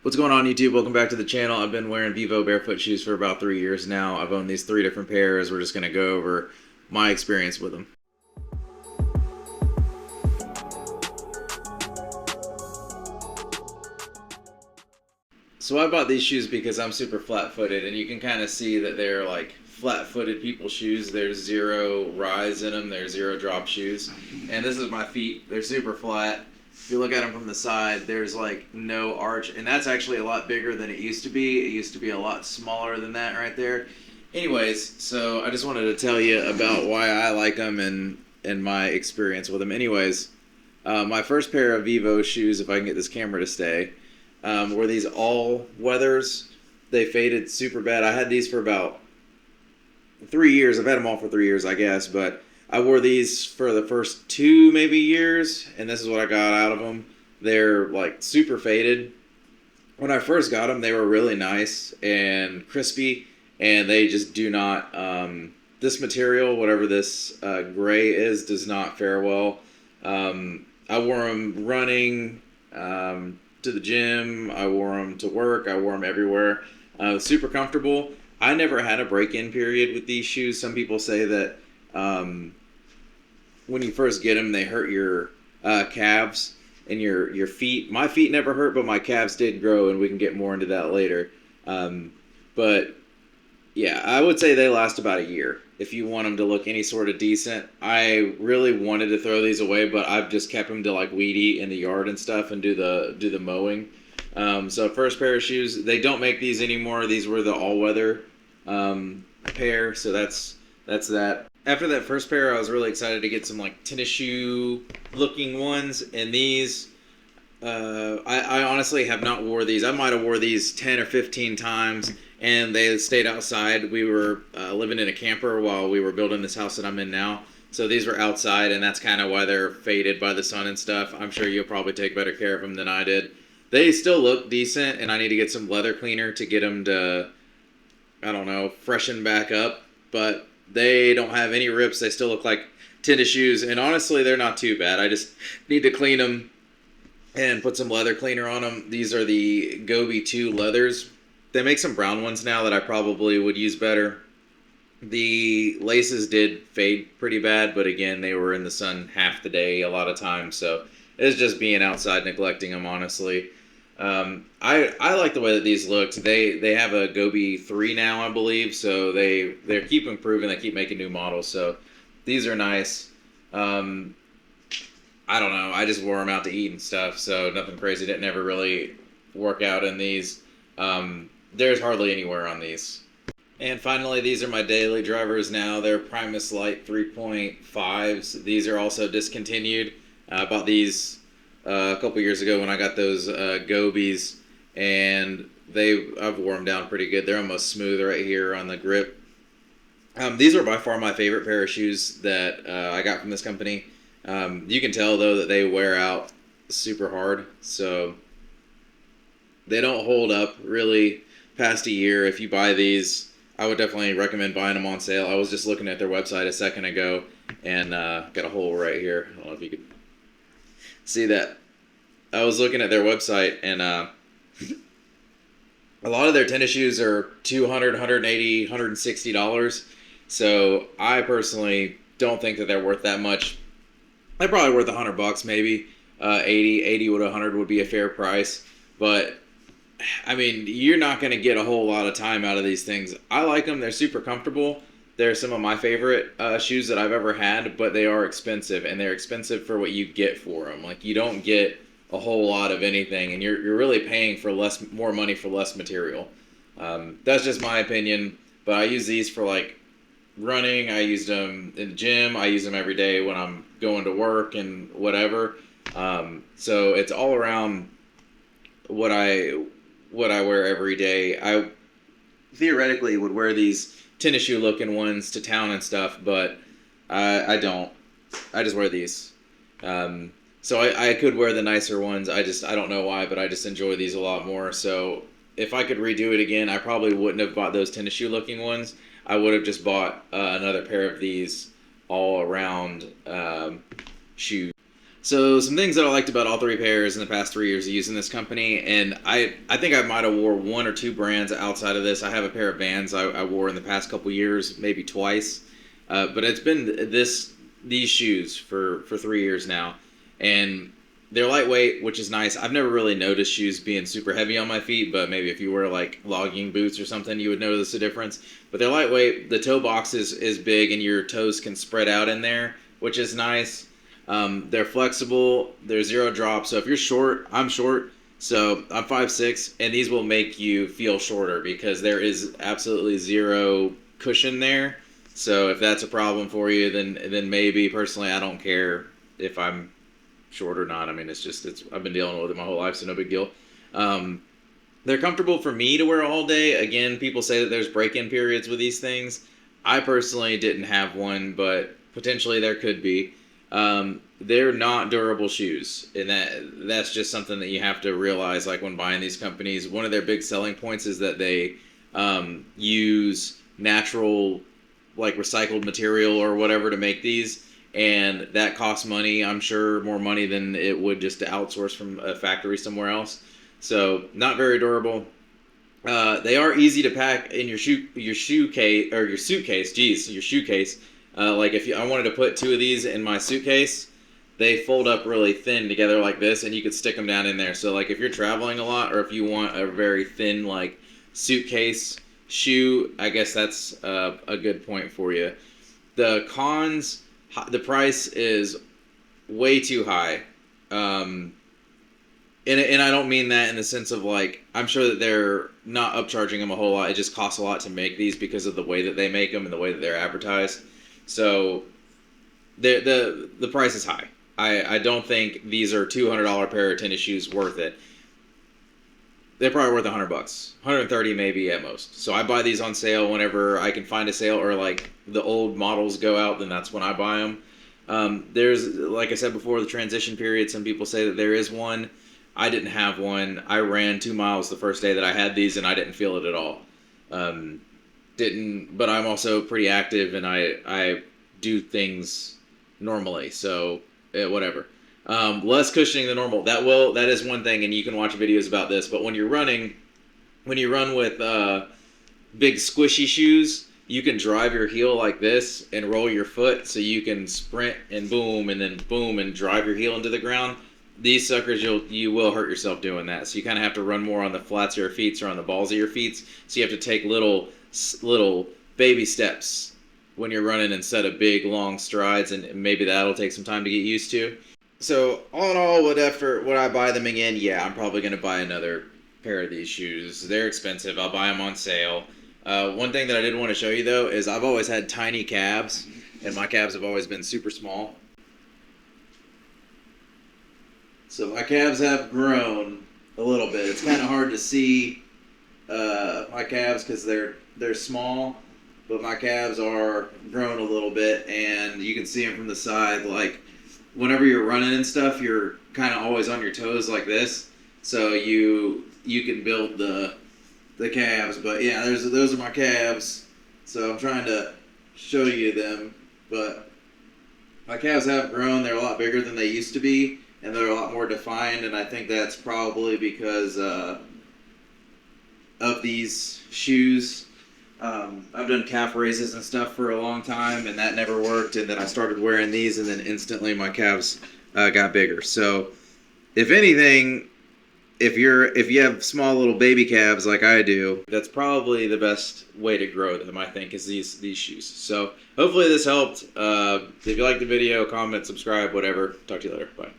What's going on, YouTube? Welcome back to the channel. I've been wearing Vivo Barefoot shoes for about 3 years now. I've owned these 3 different pairs. We're just going to go over my experience with them. So I bought these shoes because I'm super flat-footed, and you can kind of see that they're like flat-footed people's shoes. There's zero rise in them. They're zero drop shoes. And this is my feet. They're super flat. If you look at them from the side, there's like no arch, and that's actually a lot bigger than it used to be. It used to be a lot smaller than that right there. Anyways, so I just wanted to tell you about why I like them and my experience with them. Anyways, my first pair of Vivo shoes, if I can get this camera to stay, were these all weathers. They faded super bad. I had these for about 3 years. I've had them all for 3 years, I guess, but I wore these for the first 2 maybe years, and this is what I got out of them. They're like super faded. When I first got them, they were really nice and crispy, and they just do not, this material, whatever this gray is, does not fare well. I wore them running to the gym. I wore them to work. I wore them everywhere. Super comfortable. I never had a break-in period with these shoes. Some people say that when you first get them, they hurt your calves and your feet. My feet never hurt, but my calves did grow, and we can get more into that later. But yeah, I would say they last about a year if you want them to look any sort of decent. I really wanted to throw these away, but I've just kept them to like weed eat in the yard and stuff and do the mowing. So first pair of shoes, they don't make these anymore. These were the all-weather pair, so that's that. After that first pair, I was really excited to get some like tennis shoe looking ones, and these I honestly have not wore these. I might have wore these 10 or 15 times, and they stayed outside. We were living in a camper while we were building this house that I'm in now, so these were outside, and that's kind of why they're faded by the sun and stuff. I'm sure you'll probably take better care of them than I did. They still look decent, and I need to get some leather cleaner to get them to, I don't know, freshen back up, but they don't have any rips. They still look like tennis shoes, and honestly, they're not too bad. I just need to clean them and put some leather cleaner on them. These are the Gobi II Leathers. They make some brown ones now that I probably would use better. The laces did fade pretty bad, but again, they were in the sun half the day a lot of times, so it's just being outside neglecting them, honestly. I like the way that these looked. They have a Gobi 3 now, I believe, so they keep improving. They keep making new models, so these are nice. I don't know. I just wore them out to eat and stuff, so nothing crazy. Didn't ever really work out in these. There's hardly any wear on these. And finally, these are my daily drivers now. They're Primus Lite 3.5s. These are also discontinued. I bought these a couple years ago when I got those Gobis, and I've worn them down pretty good. They're almost smooth right here on the grip. These are by far my favorite pair of shoes that I got from this company. You can tell though that they wear out super hard, so they don't hold up really past a year. If you buy these, I would definitely recommend buying them on sale. I was just looking at their website a second ago, and got a hole right here. I don't know if you could see that. I was looking at their website, and a lot of their tennis shoes are $200, $180, $160. So I personally don't think that they're worth that much. They're probably worth $100 maybe. 80 with 100 would be a fair price. But I mean, you're not going to get a whole lot of time out of these things. I like them. They're super comfortable. They're some of my favorite shoes that I've ever had, but they are expensive, and they're expensive for what you get for them. Like, you don't get a whole lot of anything, and you're really paying for more money for less material. That's just my opinion, but I use these for like running. I use them in the gym. I use them every day when I'm going to work and whatever. So it's all around what I wear every day. I theoretically would wear these tennis shoe looking ones to town and stuff, but I don't. I just wear these. So I could wear the nicer ones. I don't know why, but I just enjoy these a lot more. So if I could redo it again, I probably wouldn't have bought those tennis shoe looking ones. I would have just bought another pair of these all around shoes. So some things that I liked about all three pairs in the past 3 years of using this company, and I think I might have wore one or two brands outside of this. I have a pair of Vans I wore in the past couple years, maybe twice, but it's been these shoes for 3 years now, and they're lightweight, which is nice. I've never really noticed shoes being super heavy on my feet, but maybe if you wear like logging boots or something, you would notice a difference. But they're lightweight. The toe box is big, and your toes can spread out in there, which is nice. They're flexible. They're zero drop. So if you're short, I'm short, so I'm 5'6", and these will make you feel shorter because there is absolutely zero cushion there. So if that's a problem for you, then maybe personally I don't care if I'm short or not. I mean, I've been dealing with it my whole life, so no big deal. They're comfortable for me to wear all day. Again, people say that there's break-in periods with these things. I personally didn't have one, but potentially there could be. They're not durable shoes, and that's just something that you have to realize, like when buying these companies. One of their big selling points is that they use natural, like recycled material or whatever to make these, and that costs money. I'm sure more money than it would just to outsource from a factory somewhere else. So not very durable. They are easy to pack in your shoe case or your suitcase. Geez, your shoe case. Like if I wanted to put two of these in my suitcase, they fold up really thin together like this, and you could stick them down in there. So like if you're traveling a lot, or if you want a very thin like suitcase shoe, I guess that's a good point for you. The cons, the price is way too high. And I don't mean that in the sense of like, I'm sure that they're not upcharging them a whole lot. It just costs a lot to make these because of the way that they make them and the way that they're advertised. So the price is high. I don't think these are $200 pair of tennis shoes worth it. They're probably worth $100, $130 maybe at most. So I buy these on sale whenever I can find a sale, or like the old models go out, then that's when I buy them. There's, like I said before, the transition period. Some people say that there is one. I didn't have one. I ran 2 miles the first day that I had these, and I didn't feel it at all. But I'm also pretty active, and I do things normally, so whatever. Less cushioning than normal. That is one thing, and you can watch videos about this. But when you run with big squishy shoes, you can drive your heel like this and roll your foot, so you can sprint and boom, and then boom, and drive your heel into the ground. These suckers, you will hurt yourself doing that. So you kind of have to run more on the flats of your feet or on the balls of your feet. So you have to take little baby steps when you're running instead of big long strides, and maybe that'll take some time to get used to. So all in all, would I buy them again? Yeah, I'm probably going to buy another pair of these shoes. They're expensive. I'll buy them on sale. One thing that I did want to show you though is I've always had tiny calves, and my calves have always been super small. So my calves have grown a little bit. It's kind of hard to see my calves because they're small, but my calves are grown a little bit, and you can see them from the side. Like whenever you're running and stuff, you're kind of always on your toes like this, so you can build the calves. But yeah, those are my calves. So I'm trying to show you them, but my calves have grown. They're a lot bigger than they used to be, and they're a lot more defined, and I think that's probably because of these shoes. I've done calf raises and stuff for a long time, and that never worked, and then I started wearing these, and then instantly my calves got bigger. So if anything, if you have small little baby calves like I do, that's probably the best way to grow them, I think, is these shoes. So hopefully this helped. If you liked the video, comment, subscribe, whatever. Talk to you later. Bye.